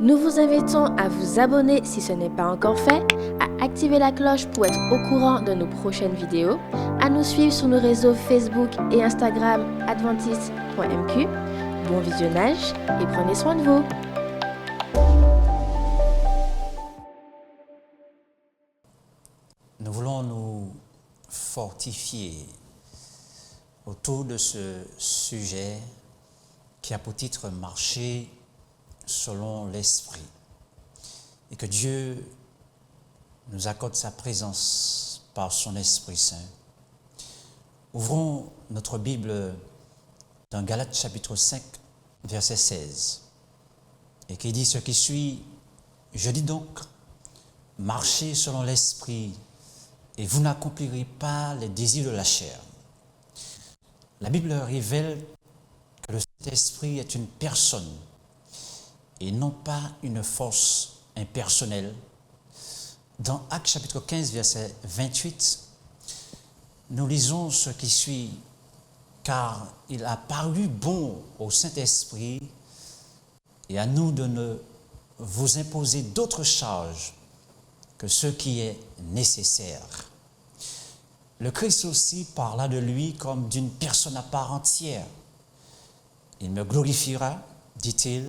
Nous vous invitons à vous abonner si ce n'est pas encore fait, à activer la cloche pour être au courant de nos prochaines vidéos, à nous suivre sur nos réseaux Facebook et Instagram adventiste.mq. Bon visionnage et prenez soin de vous. Nous voulons nous fortifier autour de ce sujet qui a pour titre « Marcher selon l'Esprit » et que Dieu nous accorde sa présence par son Esprit Saint. Ouvrons notre Bible dans Galates chapitre 5, verset 16, et qui dit ce qui suit: « Je dis donc, marchez selon l'Esprit, et vous n'accomplirez pas les désirs de la chair. » La Bible révèle que le Saint-Esprit est une personne et non pas une force impersonnelle. Dans Actes chapitre 15, verset 28, nous lisons ce qui suit: « Car il a paru bon au Saint-Esprit et à nous de ne vous imposer d'autres charges que ce qui est nécessaire. » Le Christ aussi parla de lui comme d'une personne à part entière. « Il me glorifiera, dit-il,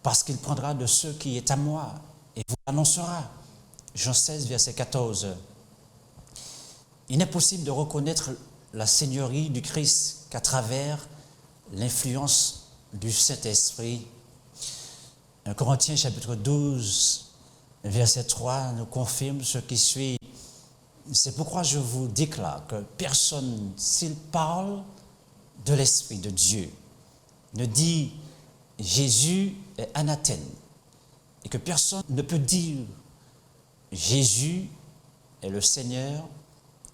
parce qu'il prendra de ce qui est à moi et vous l'annoncera. » Jean 16, verset 14. Il n'est possible de reconnaître la seigneurie du Christ qu'à travers l'influence du Saint-Esprit. 1 Corinthiens chapitre 12, verset 3 nous confirme ce qui suit. « C'est pourquoi je vous déclare que personne, s'il parle de l'Esprit de Dieu, ne dit « Jésus est anathème » et que personne ne peut dire « Jésus est le Seigneur »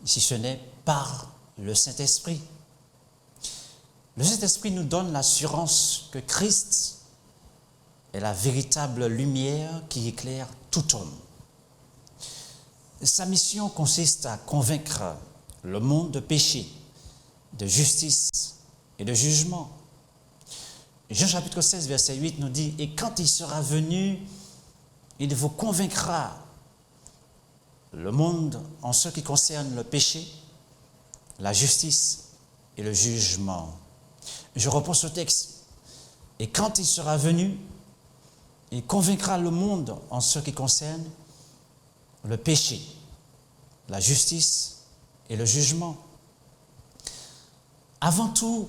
si ce n'est par le Saint-Esprit. Le Saint-Esprit nous donne l'assurance que Christ est la véritable lumière qui éclaire tout homme. Sa mission consiste à convaincre le monde de péché, de justice et de jugement. Jean chapitre 16, verset 8 nous dit « Et quand il sera venu, il vous convaincra le monde en ce qui concerne le péché, la justice et le jugement. » Je reprends ce texte. « Et quand il sera venu, il convaincra le monde en ce qui concerne le péché, la justice et le jugement. » Avant tout,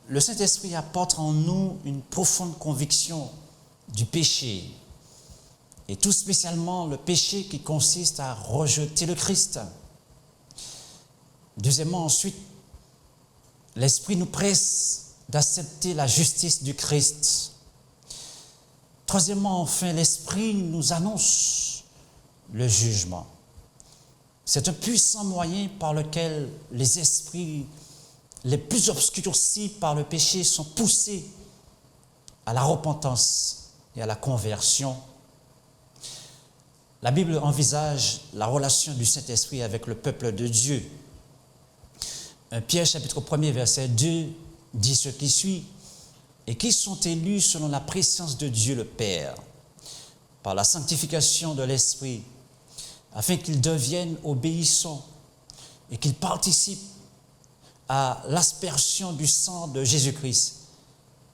le Saint-Esprit apporte en nous une profonde conviction du péché, et tout spécialement le péché qui consiste à rejeter le Christ. Deuxièmement, ensuite, l'Esprit nous presse d'accepter la justice du Christ. Troisièmement, enfin, l'Esprit nous annonce le jugement. C'est un puissant moyen par lequel les esprits les plus obscurcis par le péché sont poussés à la repentance et à la conversion. La Bible envisage la relation du Saint-Esprit avec le peuple de Dieu. Pierre chapitre 1, verset 2 dit ce qui suit: « Et qui sont élus selon la préscience de Dieu le Père, par la sanctification de l'Esprit, afin qu'ils deviennent obéissants et qu'ils participent à l'aspersion du sang de Jésus-Christ,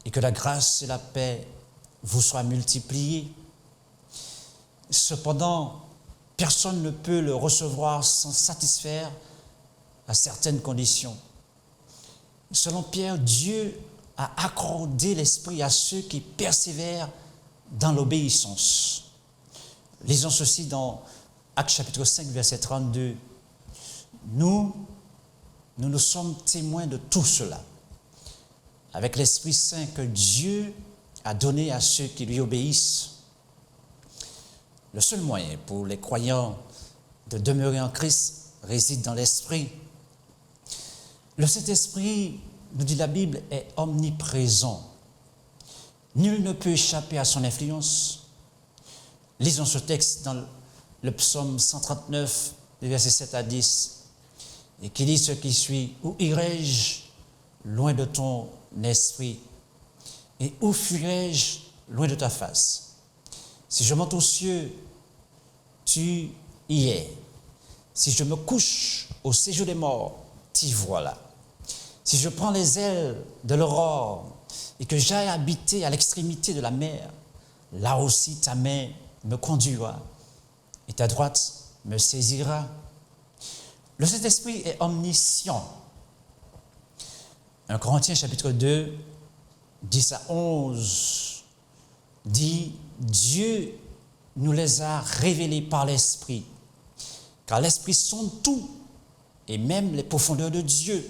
et que la grâce et la paix vous soient multipliées. » Cependant, personne ne peut le recevoir sans satisfaire à certaines conditions. Selon Pierre, Dieu a accordé l'Esprit à ceux qui persévèrent dans l'obéissance. Lisons ceci dans Actes chapitre 5, verset 32. Nous sommes témoins de tout cela, avec l'Esprit Saint que Dieu a donné à ceux qui lui obéissent. Le seul moyen pour les croyants de demeurer en Christ réside dans l'Esprit. Le Saint-Esprit, nous dit la Bible, est omniprésent. Nul ne peut échapper à son influence. Lisons ce texte dans le psaume 139, versets 7 à 10, et qui dit ce qui suit: « Où irai-je loin de ton esprit, et où fuirai-je loin de ta face? Si je monte aux cieux, tu y es. Si je me couche au séjour des morts, t'y voilà. Si je prends les ailes de l'aurore et que j'aille habiter à l'extrémité de la mer, là aussi ta main me conduira et ta droite me saisira. Le Saint-Esprit est omniscient. 1 Corinthiens chapitre 2, 10 à 11 dit « Dieu nous les a révélés par l'Esprit, car l'Esprit sonde tout, et même les profondeurs de Dieu. »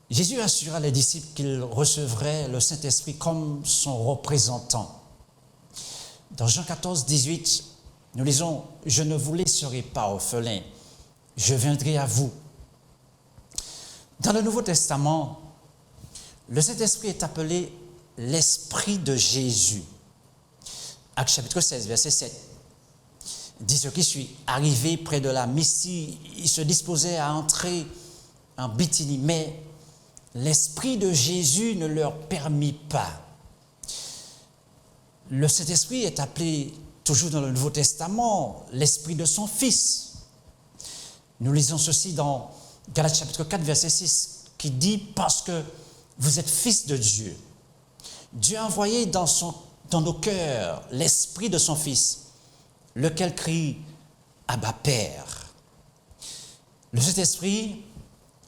Jésus assura les disciples qu'ils recevraient le Saint-Esprit comme son représentant. Dans Jean 14, 18, nous lisons « Je ne vous laisserai pas orphelins, je viendrai à vous. » Dans le Nouveau Testament, le Saint-Esprit est appelé l'Esprit de Jésus. Actes chapitre 16, verset 7, dit ce qui suit. Arrivé près de la Mysie, il se disposait à entrer en Bithynie, mais l'Esprit de Jésus ne leur permit pas. Le Saint-Esprit est appelé, toujours dans le Nouveau Testament, l'Esprit de son Fils. Nous lisons ceci dans Galates chapitre 4, verset 6, qui dit « Parce que vous êtes fils de Dieu, Dieu a envoyé dans nos cœurs l'Esprit de son Fils, lequel crie « Abba, Père ». Le Saint-Esprit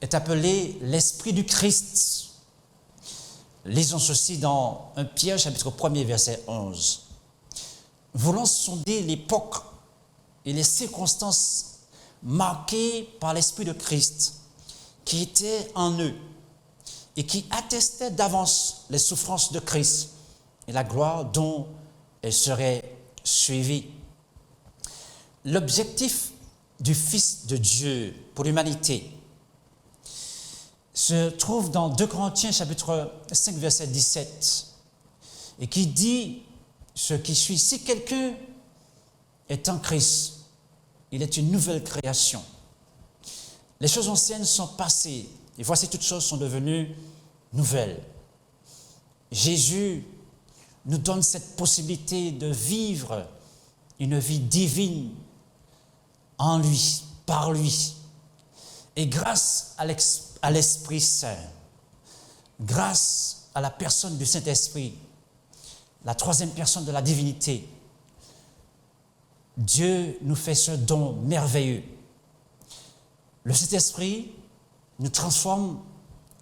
est appelé l'Esprit du Christ. Lisons ceci dans 1 Pierre, chapitre 1er, verset 11. Voulant sonder l'époque et les circonstances marquées par l'Esprit de Christ qui était en eux et qui attestait d'avance les souffrances de Christ et la gloire dont elles seraient suivies. L'objectif du Fils de Dieu pour l'humanité se trouve dans 2 Corinthiens chapitre 5 verset 17 et qui dit ce qui suit. Si quelqu'un est en Christ, il est une nouvelle création. Les choses anciennes sont passées et voici toutes choses sont devenues nouvelles. Jésus nous donne cette possibilité de vivre une vie divine en lui, par lui. Et grâce à l'Esprit Saint, grâce à la personne du Saint-Esprit, la troisième personne de la divinité, Dieu nous fait ce don merveilleux. Le Saint-Esprit nous transforme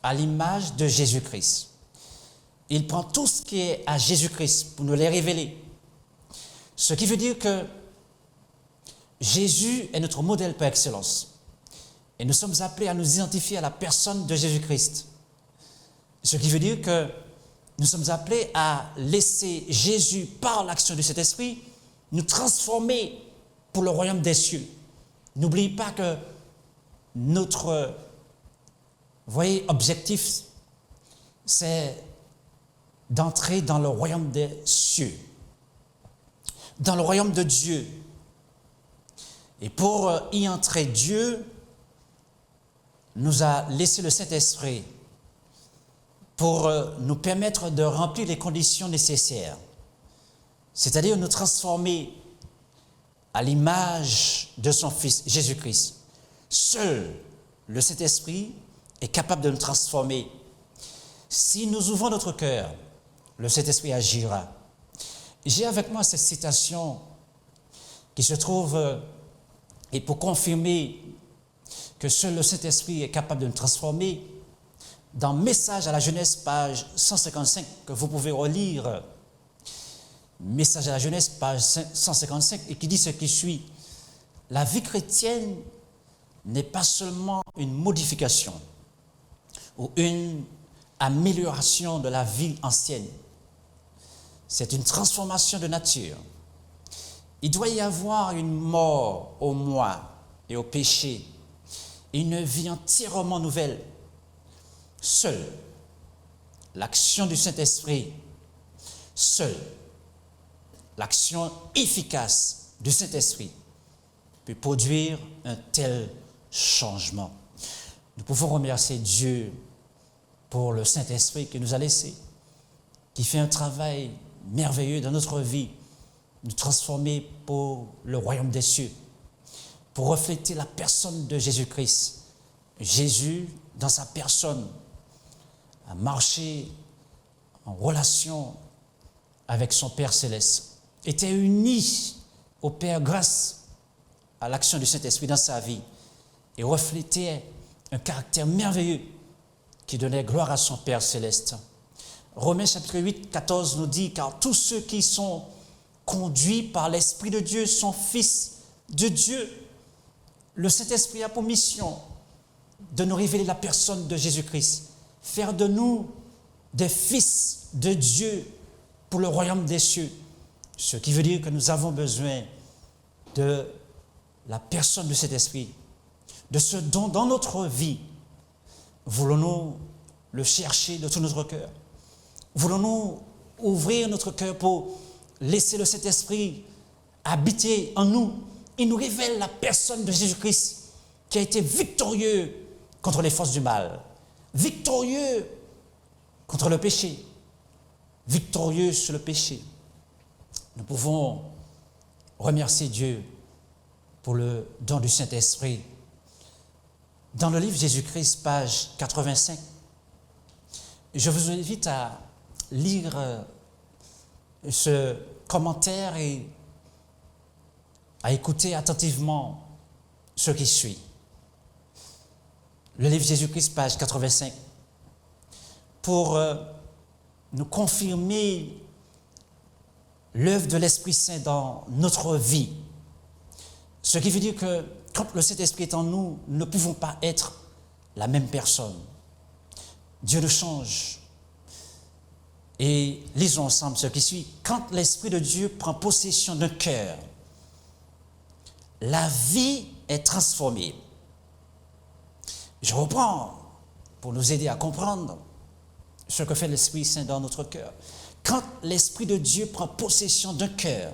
à l'image de Jésus-Christ. Il prend tout ce qui est à Jésus-Christ pour nous les révéler. Ce qui veut dire que Jésus est notre modèle par excellence. Et nous sommes appelés à nous identifier à la personne de Jésus-Christ. Ce qui veut dire que nous sommes appelés à laisser Jésus, par l'action de cet esprit, nous transformer pour le royaume des cieux. N'oubliez pas que notre, objectif, c'est d'entrer dans le royaume des cieux, dans le royaume de Dieu. Et pour y entrer, Dieu nous a laissé le Saint-Esprit pour nous permettre de remplir les conditions nécessaires, c'est-à-dire nous transformer à l'image de son Fils, Jésus-Christ. Seul le Saint-Esprit est capable de nous transformer. Si nous ouvrons notre cœur, le Saint-Esprit agira. J'ai avec moi cette citation qui se trouve, et pour confirmer que seul le Saint-Esprit est capable de nous transformer, dans Message à la jeunesse, page 155, que vous pouvez relire. Message à la jeunesse, page 155, et qui dit ce qui suit. La vie chrétienne n'est pas seulement une modification ou une amélioration de la vie ancienne. C'est une transformation de nature. Il doit y avoir une mort au moi et au péché, et une vie entièrement nouvelle. Seule l'action du Saint-Esprit, seule l'action efficace du Saint-Esprit peut produire un tel changement. Nous pouvons remercier Dieu pour le Saint-Esprit qu'il nous a laissé, qui fait un travail merveilleux dans notre vie nous transformer pour le royaume des cieux, pour refléter la personne de Jésus-Christ. Jésus, dans sa personne, a marché en relation avec son Père céleste, était uni au Père grâce à l'action du Saint-Esprit dans sa vie et reflétait un caractère merveilleux qui donnait gloire à son Père céleste. Romains chapitre 8, 14 nous dit « Car tous ceux qui sont conduits par l'Esprit de Dieu sont fils de Dieu. » Le Saint-Esprit a pour mission de nous révéler la personne de Jésus-Christ, faire de nous des fils de Dieu pour le royaume des cieux. Ce qui veut dire que nous avons besoin de la personne de cet esprit, de ce don dans notre vie. Voulons-nous le chercher de tout notre cœur? Voulons-nous ouvrir notre cœur pour laisser le Saint-Esprit habiter en nous? Il nous révèle la personne de Jésus-Christ qui a été victorieux contre les forces du mal, victorieux contre le péché, victorieux sur le péché. Nous pouvons remercier Dieu pour le don du Saint-Esprit. Dans le livre Jésus-Christ, page 85, je vous invite à lire ce commentaire et à écouter attentivement ce qui suit. Le livre Jésus-Christ, page 85, pour nous confirmer l'œuvre de l'Esprit Saint dans notre vie. Ce qui veut dire que quand le Saint-Esprit est en nous, nous ne pouvons pas être la même personne. Dieu nous change. Et lisons ensemble ce qui suit. Quand l'Esprit de Dieu prend possession d'un cœur, la vie est transformée. Je reprends pour nous aider à comprendre ce que fait l'Esprit Saint dans notre cœur. Quand l'Esprit de Dieu prend possession d'un cœur,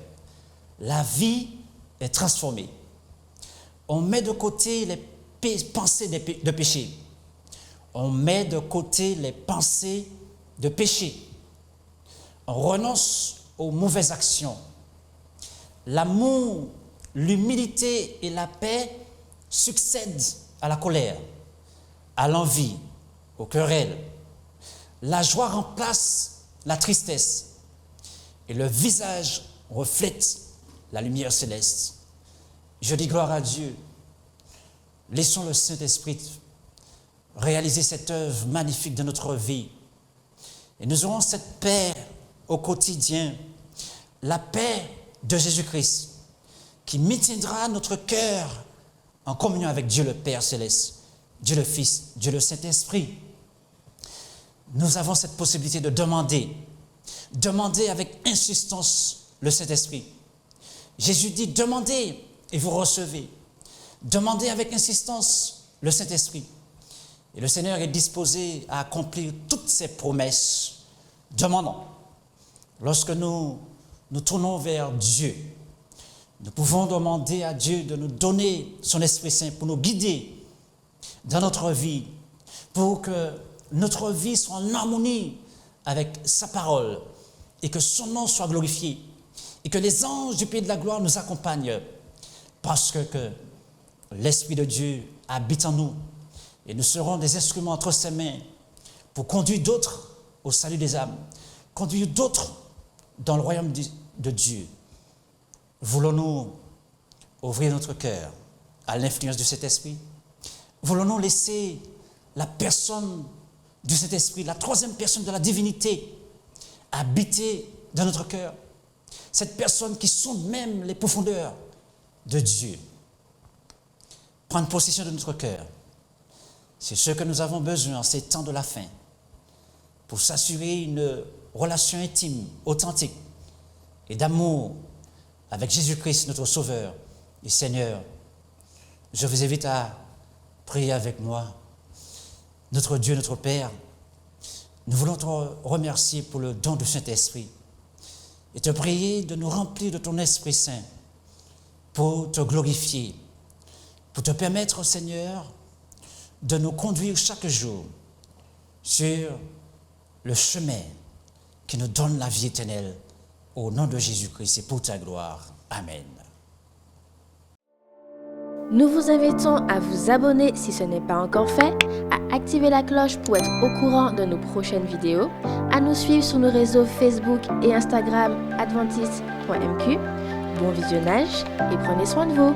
la vie est transformée. On met de côté les pensées de péché. On met de côté les pensées de péché. On renonce aux mauvaises actions. L'amour, l'humilité et la paix succèdent à la colère, à l'envie, aux querelles. La joie remplace la tristesse et le visage reflète la lumière céleste. Je dis gloire à Dieu. Laissons le Saint-Esprit réaliser cette œuvre magnifique de notre vie. Et nous aurons cette paix au quotidien, la paix de Jésus-Christ, qui maintiendra notre cœur en communion avec Dieu le Père céleste, Dieu le Fils, Dieu le Saint-Esprit. Nous avons cette possibilité de demander avec insistance le Saint-Esprit. Jésus dit, demandez et vous recevez. Demandez avec insistance le Saint-Esprit. Et le Seigneur est disposé à accomplir toutes ses promesses. Demandons. Lorsque nous tournons vers Dieu, nous pouvons demander à Dieu de nous donner son Esprit Saint pour nous guider dans notre vie, pour que notre vie soit en harmonie avec sa parole et que son nom soit glorifié et que les anges du pays de la gloire nous accompagnent parce que l'Esprit de Dieu habite en nous et nous serons des instruments entre ses mains pour conduire d'autres au salut des âmes, conduire d'autres dans le royaume de Dieu. Voulons-nous ouvrir notre cœur à l'influence de cet esprit? Voulons-nous laisser la personne du Saint-Esprit, la troisième personne de la divinité, habiter dans notre cœur? Cette personne qui sonde même les profondeurs de Dieu. Prendre possession de notre cœur. C'est ce que nous avons besoin en ces temps de la fin pour s'assurer une relation intime, authentique et d'amour avec Jésus-Christ, notre Sauveur et Seigneur. Je vous invite à prier avec moi. Notre Dieu, notre Père, nous voulons te remercier pour le don du Saint-Esprit et te prier de nous remplir de ton Esprit Saint pour te glorifier, pour te permettre, Seigneur, de nous conduire chaque jour sur le chemin qui nous donne la vie éternelle Au nom de Jésus-Christ et pour ta gloire. Amen. Nous vous invitons à vous abonner si ce n'est pas encore fait, à activer la cloche pour être au courant de nos prochaines vidéos, à nous suivre sur nos réseaux Facebook et Instagram adventiste.mq. Bon visionnage et prenez soin de vous.